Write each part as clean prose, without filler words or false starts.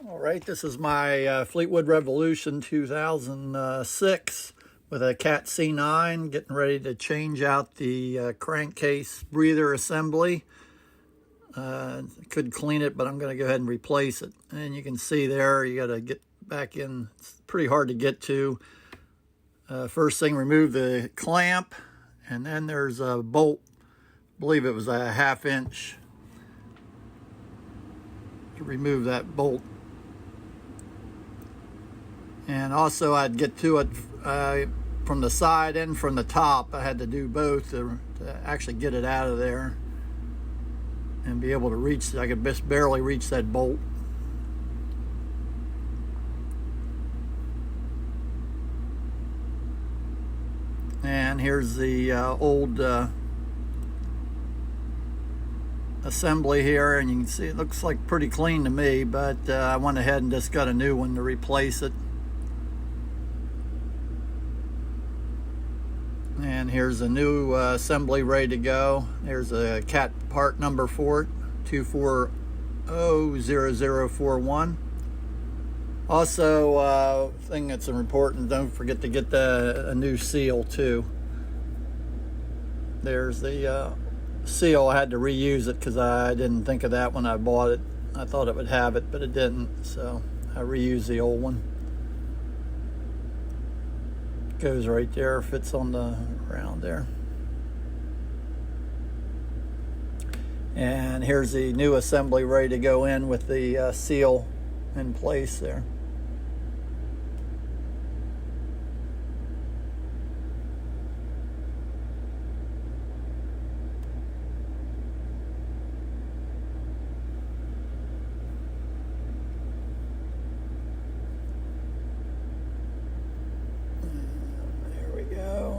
All right, this is my Fleetwood Revolution 2006 with a Cat C9, getting ready to change out the crankcase breather assembly. Could clean it, but I'm going to go ahead and replace it. And you can see there, you got to get back in. It's pretty hard to get to. First thing, remove the clamp, and then there's a bolt. I believe it was a 1/2 inch to remove that bolt. And also I'd get to it from the side and from the top. I had to do both to actually get it out of there and be able to reach it. I could just barely reach that bolt. And here's the old assembly here, and you can see it looks like pretty clean to me, but I went ahead and just got a new one to replace it. And here's a new assembly ready to go. There's a Cat part number for it, 2400041. Also, thing that's important, don't forget to get a new seal too. There's the seal. I had to reuse it because I didn't think of that when I bought it. I thought it would have it, but it didn't, so I reused the old one. Goes right there, fits on the round there. And here's the new assembly ready to go in with the seal in place there.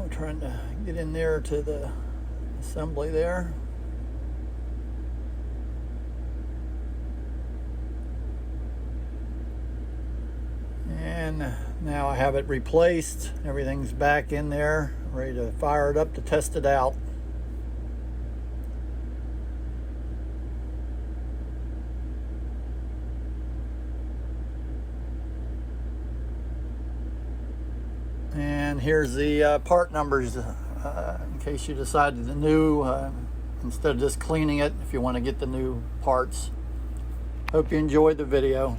Trying to get in there to the assembly there. And now I have it replaced. Everything's back in there, ready to fire it up to test it out. And here's the part numbers in case you decided the new, instead of just cleaning it, if you want to get the new parts. Hope you enjoyed the video.